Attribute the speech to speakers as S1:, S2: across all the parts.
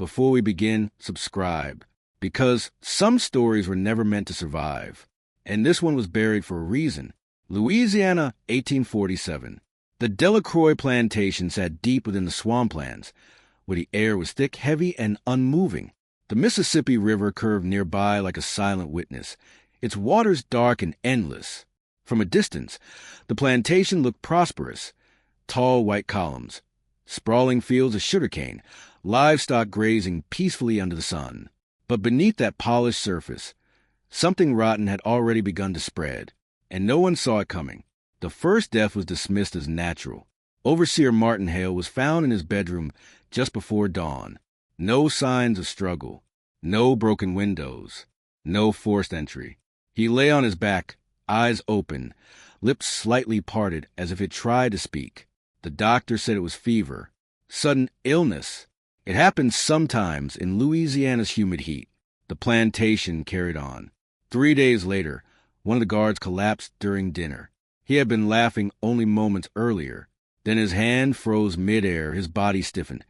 S1: before we begin, subscribe, because some stories were never meant to survive, and this one was buried for a reason. Louisiana, 1847. The Delacroix plantation sat deep within the swamplands, where the air was thick, heavy, and unmoving. The Mississippi River curved nearby like a silent witness, its waters dark and endless. From a distance, the plantation looked prosperous. Tall white columns, sprawling fields of sugarcane, livestock grazing peacefully under the sun. But beneath that polished surface, something rotten had already begun to spread, and no one saw it coming. The first death was dismissed as natural. Overseer Martin Hale was found in his bedroom just before dawn. No signs of struggle, no broken windows, no forced entry. He lay on his back, eyes open, lips slightly parted as if it tried to speak. The doctor said it was fever, sudden illness. It happens sometimes in Louisiana's humid heat. The plantation carried on. 3 days later, one of the guards collapsed during dinner. He had been laughing only moments earlier. Then his hand froze midair, his body stiffened,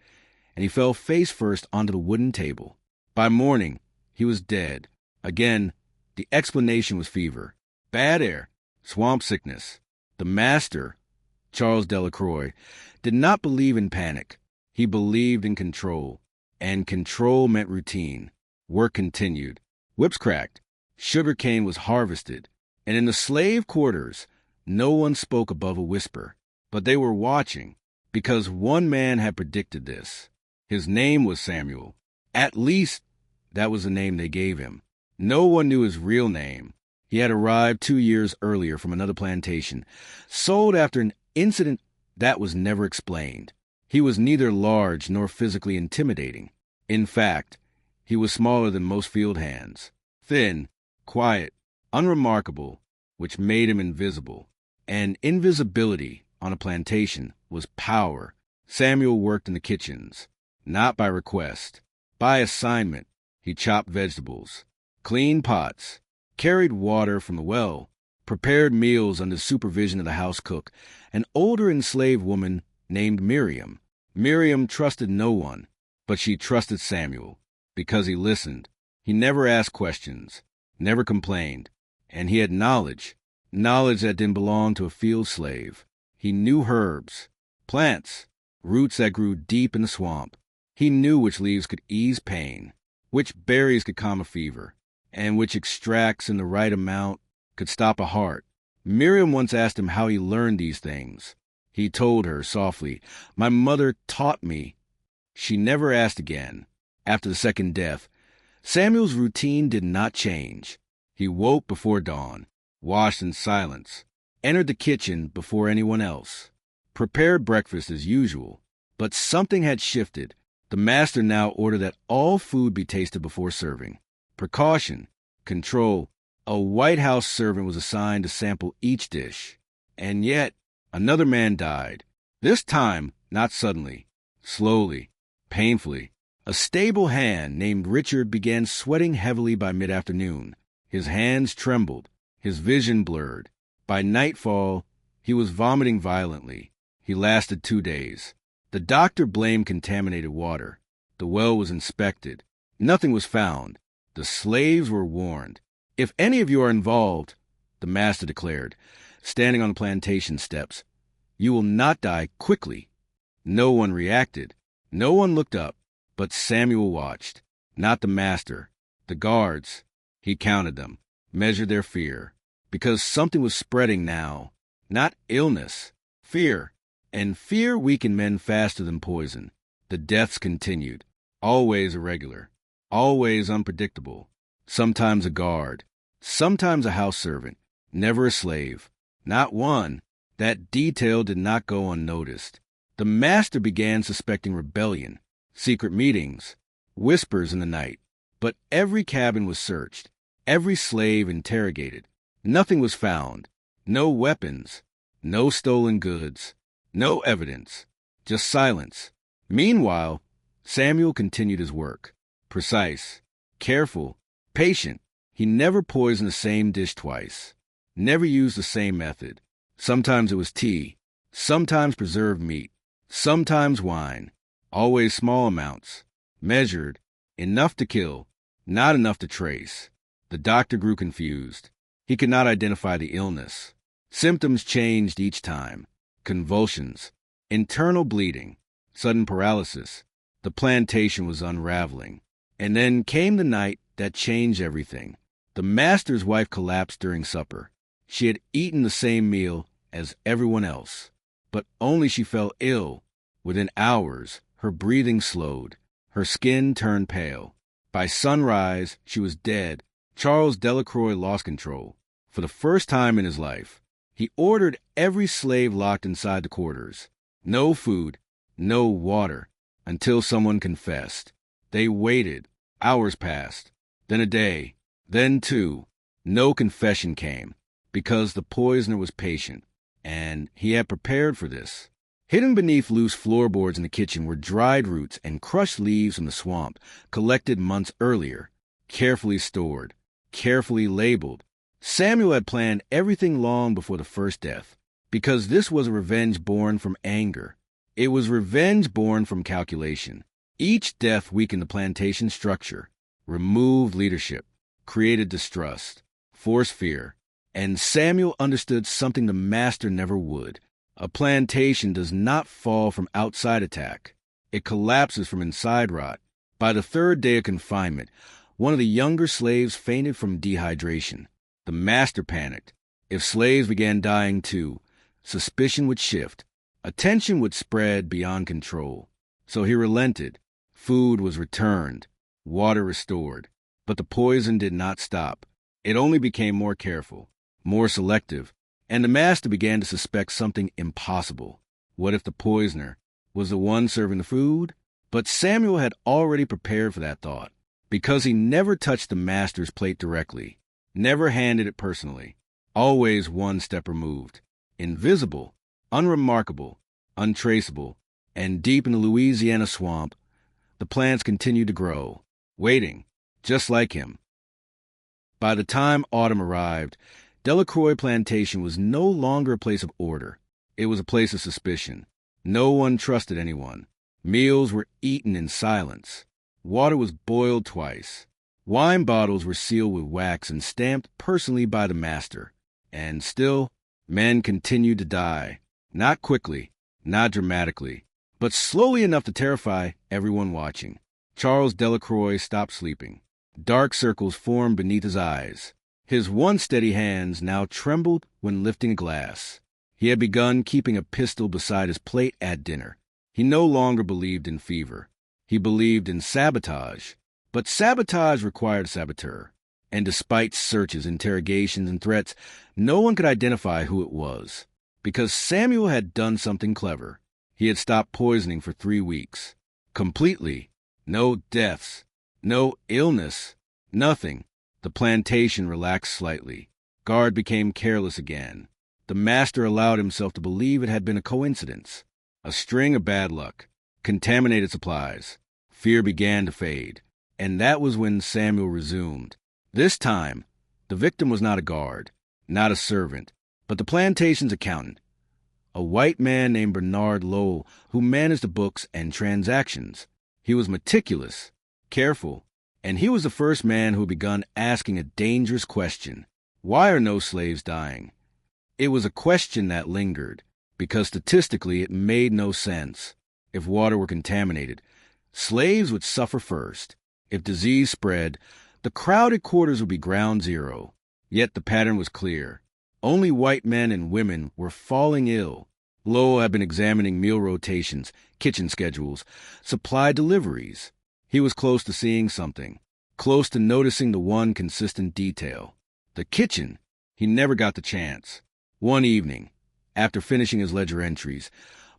S1: and he fell face first onto the wooden table. By morning, he was dead. Again, the explanation was fever, bad air, swamp sickness. The master, Charles Delacroix, did not believe in panic. He believed in control, and control meant routine. Work continued. Whips cracked. Sugarcane was harvested, and in the slave quarters, no one spoke above a whisper. But they were watching, because one man had predicted this. His name was Samuel. At least, that was the name they gave him. No one knew his real name. He had arrived 2 years earlier from another plantation, sold after an incident that was never explained. He was neither large nor physically intimidating. In fact, he was smaller than most field hands. Thin, quiet, unremarkable, which made him invisible. And invisibility on a plantation was power. Samuel worked in the kitchens, not by request, by assignment. He chopped vegetables, cleaned pots, carried water from the well, prepared meals under the supervision of the house cook, an older enslaved woman named Miriam. Miriam trusted no one, but she trusted Samuel, because he listened. He never asked questions, never complained, and he had knowledge that didn't belong to a field slave. He knew herbs, plants, roots that grew deep in the swamp. He knew which leaves could ease pain, which berries could calm a fever, and which extracts in the right amount could stop a heart. Miriam once asked him how he learned these things. He told her softly, "My mother taught me." She never asked again. After the second death, Samuel's routine did not change. He woke before dawn, washed in silence, entered the kitchen before anyone else, prepared breakfast as usual. But something had shifted. The master now ordered that all food be tasted before serving. Precaution, control. A White House servant was assigned to sample each dish. And yet, another man died. This time, not suddenly, slowly, painfully. A stable hand named Richard began sweating heavily by mid-afternoon. His hands trembled, his vision blurred. By nightfall, he was vomiting violently. He lasted 2 days. The doctor blamed contaminated water. The well was inspected. Nothing was found. The slaves were warned. "If any of you are involved," the master declared, standing on the plantation steps, "you will not die quickly." No one reacted. No one looked up. But Samuel watched. Not the master. The guards. He counted them, measured their fear. Because something was spreading now. Not illness. Fear. And fear weakened men faster than poison. The deaths continued. Always irregular. Always unpredictable. Sometimes a guard. Sometimes a house servant. Never a slave. Not one. That detail did not go unnoticed. The master began suspecting rebellion. Secret meetings, whispers in the night. But every cabin was searched, every slave interrogated. Nothing was found. No weapons, no stolen goods, no evidence, just silence. Meanwhile, Samuel continued his work. Precise, careful, patient. He never poisoned the same dish twice, never used the same method. Sometimes it was tea, sometimes preserved meat, sometimes wine. Always small amounts, measured, enough to kill, not enough to trace. The doctor grew confused. He could not identify the illness. Symptoms changed each time. Convulsions, internal bleeding, sudden paralysis. The plantation was unraveling. And then came the night that changed everything. The master's wife collapsed during supper. She had eaten the same meal as everyone else, but only she fell ill. Within hours, her breathing slowed. Her skin turned pale. By sunrise, she was dead. Charles Delacroix lost control. For the first time in his life, he ordered every slave locked inside the quarters. No food, no water, until someone confessed. They waited. Hours passed. Then a day. Then two. No confession came, because the poisoner was patient, and he had prepared for this. Hidden beneath loose floorboards in the kitchen were dried roots and crushed leaves from the swamp, collected months earlier, carefully stored, carefully labeled. Samuel had planned everything long before the first death, because this was a revenge born from anger. It was revenge born from calculation. Each death weakened the plantation structure, removed leadership, created distrust, forced fear, and Samuel understood something the master never would. A plantation does not fall from outside attack. It collapses from inside rot. By the third day of confinement, one of the younger slaves fainted from dehydration. The master panicked. If slaves began dying too, suspicion would shift. Attention would spread beyond control. So he relented. Food was returned, water restored. But the poison did not stop. It only became more careful, more selective, and the master began to suspect something impossible. What if the poisoner was the one serving the food? But Samuel had already prepared for that thought, because he never touched the master's plate directly, never handed it personally, always one step removed, invisible, unremarkable, untraceable, and deep in the Louisiana swamp, the plants continued to grow, waiting, just like him. By the time autumn arrived, Delacroix Plantation was no longer a place of order. It was a place of suspicion. No one trusted anyone. Meals were eaten in silence. Water was boiled twice. Wine bottles were sealed with wax and stamped personally by the master. And still, men continued to die. Not quickly, not dramatically, but slowly enough to terrify everyone watching. Charles Delacroix stopped sleeping. Dark circles formed beneath his eyes. His once steady hands now trembled when lifting a glass. He had begun keeping a pistol beside his plate at dinner. He no longer believed in fever. He believed in sabotage. But sabotage required a saboteur. And despite searches, interrogations, and threats, no one could identify who it was. Because Samuel had done something clever. He had stopped poisoning for 3 weeks. Completely. No deaths. No illness. Nothing. The plantation relaxed slightly. Guard became careless again. The master allowed himself to believe it had been a coincidence. A string of bad luck. Contaminated supplies. Fear began to fade. And that was when Samuel resumed. This time, the victim was not a guard, not a servant, but the plantation's accountant. A white man named Bernard Lowell, who managed the books and transactions. He was meticulous, careful, and he was the first man who had begun asking a dangerous question. Why are no slaves dying? It was a question that lingered, because statistically it made no sense. If water were contaminated, slaves would suffer first. If disease spread, the crowded quarters would be ground zero. Yet the pattern was clear. Only white men and women were falling ill. Lowell had been examining meal rotations, kitchen schedules, supply deliveries. He was close to seeing something, close to noticing the one consistent detail. The kitchen. He never got the chance. One evening, after finishing his ledger entries,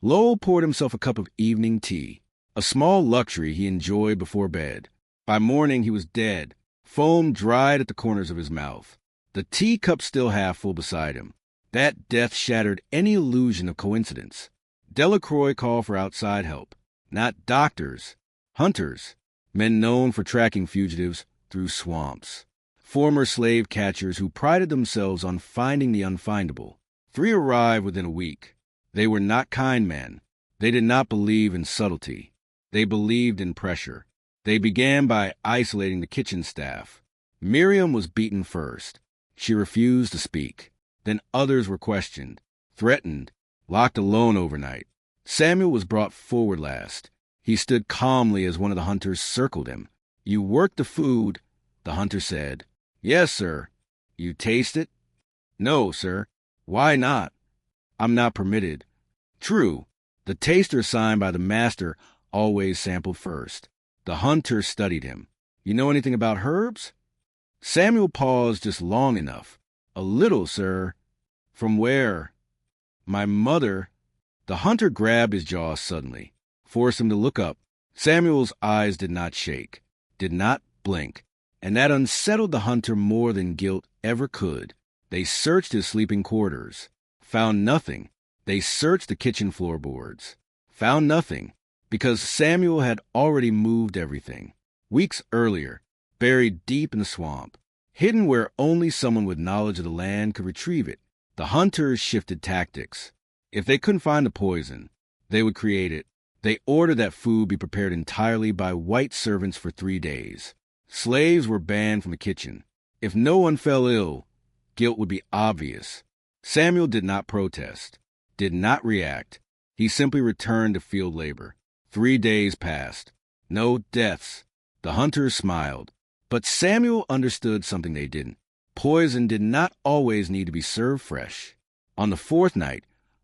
S1: Lowell poured himself a cup of evening tea, a small luxury he enjoyed before bed. By morning he was dead, foam dried at the corners of his mouth, the teacup still half full beside him. That death shattered any illusion of coincidence. Delacroix called for outside help, not doctors, hunters, men known for tracking fugitives through swamps, former slave catchers who prided themselves on finding the unfindable. 3 arrived within a week. They were not kind men. They did not believe in subtlety. They believed in pressure. They began by isolating the kitchen staff. Miriam was beaten first. She refused to speak. Then others were questioned, threatened, locked alone overnight. Samuel was brought forward last. He stood calmly as one of the hunters circled him. "You worked the food," the hunter said. "Yes, sir." "You taste it?" "No, sir." "Why not?" "I'm not permitted." True, the taster assigned by the master always sampled first. The hunter studied him. "You know anything about herbs?" Samuel paused just long enough. "A little, sir." "From where?" "My mother." The hunter grabbed his jaw suddenly, forced him to look up. Samuel's eyes did not shake, did not blink, and that unsettled the hunter more than guilt ever could. They searched his sleeping quarters, found nothing. They searched the kitchen floorboards, found nothing, because Samuel had already moved everything. Weeks earlier, buried deep in the swamp, hidden where only someone with knowledge of the land could retrieve it. The hunters shifted tactics. If they couldn't find the poison, they would create it. They ordered that food be prepared entirely by white servants for 3 days. Slaves were banned from the kitchen. If no one fell ill, guilt would be obvious. Samuel did not protest, did not react. He simply returned to field labor. 3 days passed. No deaths. The hunters smiled. But Samuel understood something they didn't. Poison did not always need to be served fresh. On the 4th night,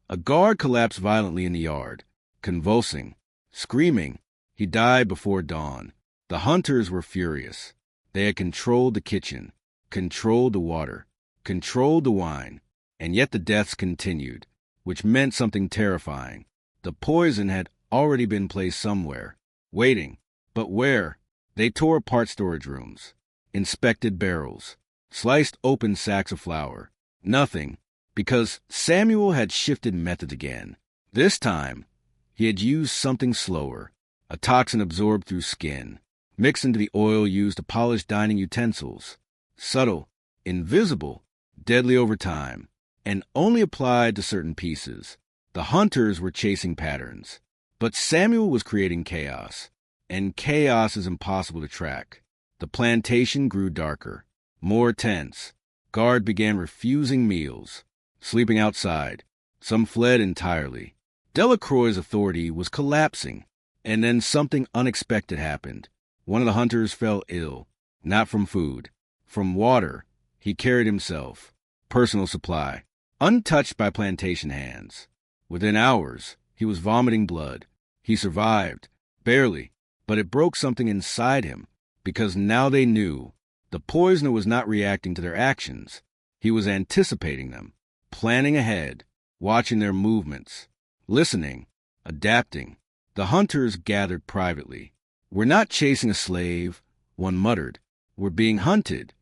S1: a guard collapsed violently in the yard, convulsing, screaming. He died before dawn. The hunters were furious. They had controlled the kitchen, controlled the water, controlled the wine, and yet the deaths continued, which meant something terrifying. The poison had already been placed somewhere, waiting. But where? They tore apart storage rooms, inspected barrels, sliced open sacks of flour. Nothing, because Samuel had shifted methods again. This time, he had used something slower, a toxin absorbed through skin, mixed into the oil used to polish dining utensils. Subtle, invisible, deadly over time, and only applied to certain pieces. The hunters were chasing patterns, but Samuel was creating chaos, and chaos is impossible to track. The plantation grew darker, more tense. Guard began refusing meals, sleeping outside. Some fled entirely. Delacroix's authority was collapsing, and then something unexpected happened. One of the hunters fell ill, not from food, from water he carried himself, personal supply, untouched by plantation hands. Within hours, he was vomiting blood. He survived, barely, but it broke something inside him, because now they knew the poisoner was not reacting to their actions. He was anticipating them, planning ahead, watching their movements, listening, adapting. The hunters gathered privately. "We're not chasing a slave," one muttered. "We're being hunted."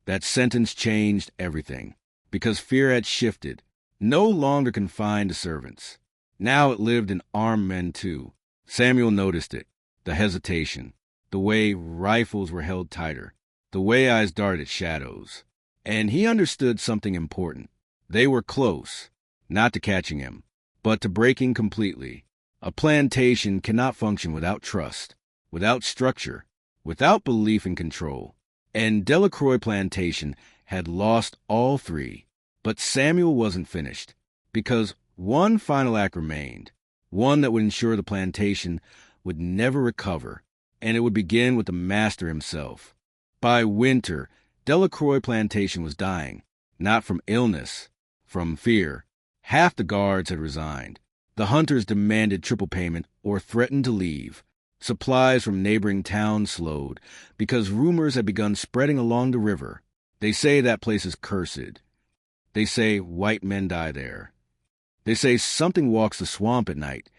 S1: That sentence changed everything, because fear had shifted, no longer confined to servants. Now it lived in armed men too. Samuel noticed it, the hesitation, the way rifles were held tighter, the way eyes darted at shadows. And he understood something important. They were close, not to catching him, but to breaking completely. A plantation cannot function without trust, without structure, without belief in control. And Delacroix Plantation had lost all three. But Samuel wasn't finished, because one final act remained, one that would ensure the plantation would never recover, and it would begin with the master himself. By winter, Delacroix Plantation was dying, not from illness, from fear. Half the guards had resigned. The hunters demanded triple payment or threatened to leave. Supplies from neighboring towns slowed, because rumors had begun spreading along the river. They say that place is cursed. They say white men die there. They say something walks the swamp at night.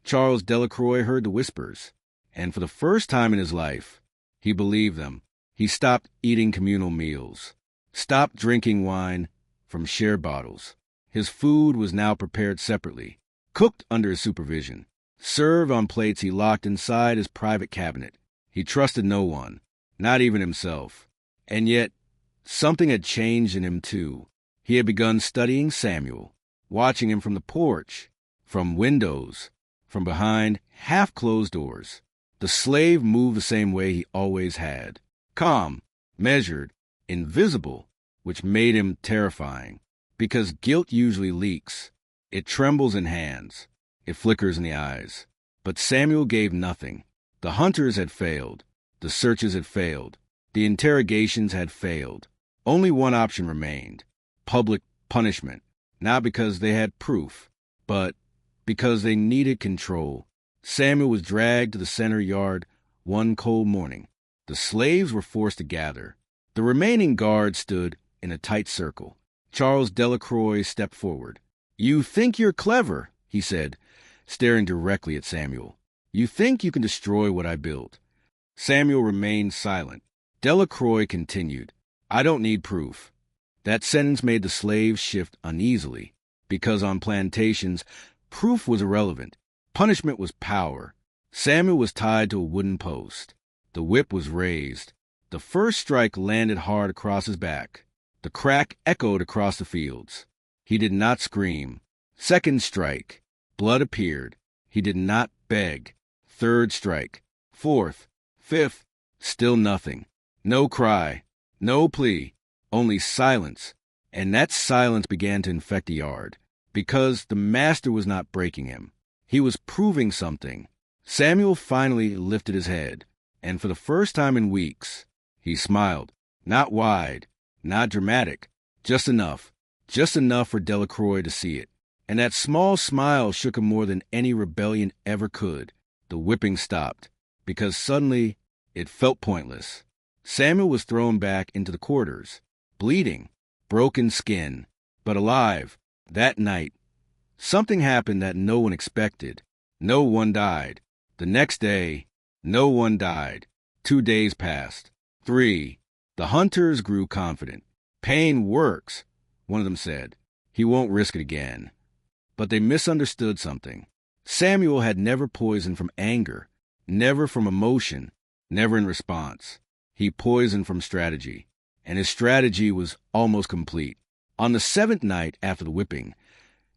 S1: Charles Delacroix heard the whispers, and for the first time in his life, he believed them. He stopped eating communal meals, stopped drinking wine from shared bottles. His food was now prepared separately, cooked under his supervision, served on plates he locked inside his private cabinet. He trusted no one, not even himself. And yet, something had changed in him too. He had begun studying Samuel, watching him from the porch, from windows, from behind half-closed doors. The slave moved the same way he always had. Calm, measured, invisible, which made him terrifying. Because guilt usually leaks. It trembles in hands. It flickers in the eyes. But Samuel gave nothing. The hunters had failed. The searches had failed. The interrogations had failed. Only one option remained: public punishment. Not because they had proof, but because they needed control. Samuel was dragged to the center yard one cold morning. The slaves were forced to gather. The remaining guards stood in a tight circle. Charles Delacroix stepped forward. "You think you're clever," he said, staring directly at Samuel. "You think you can destroy what I built." Samuel remained silent. Delacroix continued, "I don't need proof." That sentence made the slaves shift uneasily, because on plantations, proof was irrelevant. Punishment was power. Samuel was tied to a wooden post. The whip was raised. The first strike landed hard across his back. The crack echoed across the fields. He did not scream. Second strike. Blood appeared. He did not beg. Third strike. Fourth. Fifth. Still nothing. No cry. No plea. Only silence. And that silence began to infect the yard. Because the master was not breaking him. He was proving something. Samuel finally lifted his head. And for the first time in weeks, he smiled. Not wide. Not dramatic. Just enough. Just enough for Delacroix to see it. And that small smile shook him more than any rebellion ever could. The whipping stopped. Because suddenly, it felt pointless. Samuel was thrown back into the quarters. Bleeding. Broken skin. But alive. That night, something happened that no one expected. No one died. The next day, no one died. 2 days passed. 3. The hunters grew confident. "Pain works," one of them said. "He won't risk it again." But they misunderstood something. Samuel had never poisoned from anger, never from emotion, never in response. He poisoned from strategy, and his strategy was almost complete. On the 7th night after the whipping,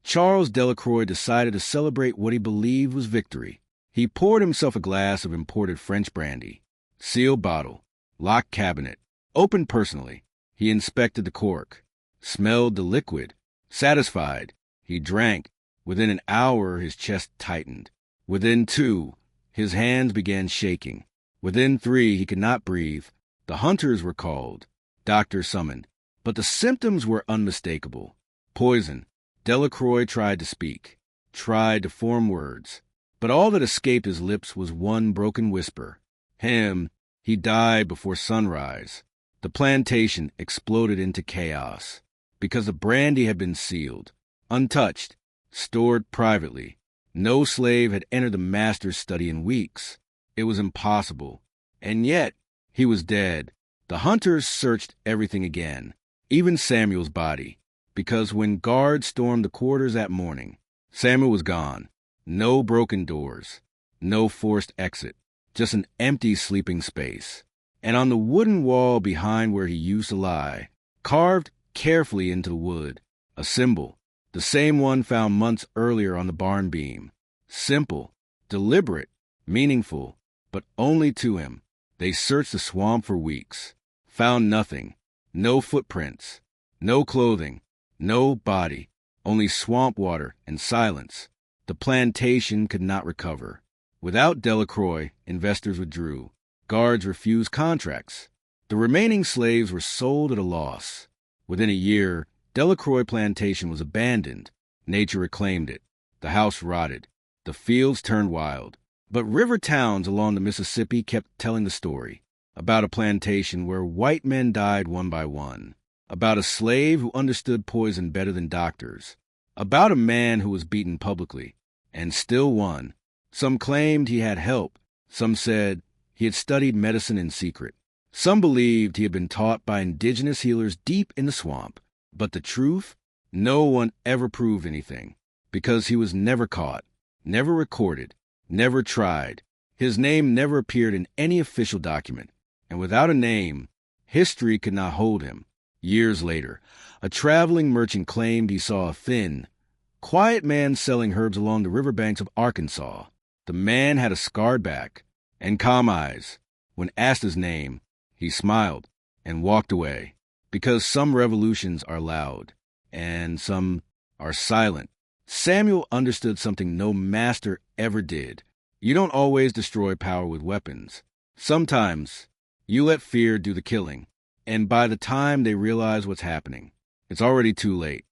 S1: Charles Delacroix decided to celebrate what he believed was victory. He poured himself a glass of imported French brandy. Sealed bottle. Locked cabinet. Opened personally. He inspected the cork. Smelled the liquid. Satisfied, he drank. Within an hour, his chest tightened. Within 2, his hands began shaking. Within 3, he could not breathe. The hunters were called. Doctors summoned. But the symptoms were unmistakable. Poison. Delacroix tried to speak. Tried to form words. But all that escaped his lips was one broken whisper. He died before sunrise. The plantation exploded into chaos. Because the brandy had been sealed. Untouched. Stored privately. No slave had entered the master's study in weeks. It was impossible. And yet, he was dead. The hunters searched everything again, even Samuel's body, because when guards stormed the quarters that morning, Samuel was gone. No broken doors. No forced exit. Just an empty sleeping space. And on the wooden wall behind where he used to lie, carved carefully into the wood, a symbol. The same one found months earlier on the barn beam. Simple, deliberate, meaningful, but only to him. They searched the swamp for weeks. Found nothing. No footprints. No clothing. No body. Only swamp water and silence. The plantation could not recover. Without Delacroix, investors withdrew. Guards refused contracts. The remaining slaves were sold at a loss. Within a year, Delacroix Plantation was abandoned. Nature reclaimed it. The house rotted. The fields turned wild. But river towns along the Mississippi kept telling the story. About a plantation where white men died one by one. About a slave who understood poison better than doctors. About a man who was beaten publicly, and still won. Some claimed he had help. Some said he had studied medicine in secret. Some believed he had been taught by indigenous healers deep in the swamp. But the truth? No one ever proved anything, because he was never caught, never recorded, never tried. His name never appeared in any official document. And without a name, history could not hold him. Years later, a traveling merchant claimed he saw a thin, quiet man selling herbs along the riverbanks of Arkansas. The man had a scarred back, and calm eyes. When asked his name, he smiled and walked away, because some revolutions are loud and some are silent. Samuel understood something no master ever did. You don't always destroy power with weapons. Sometimes you let fear do the killing, and by the time they realize what's happening, it's already too late.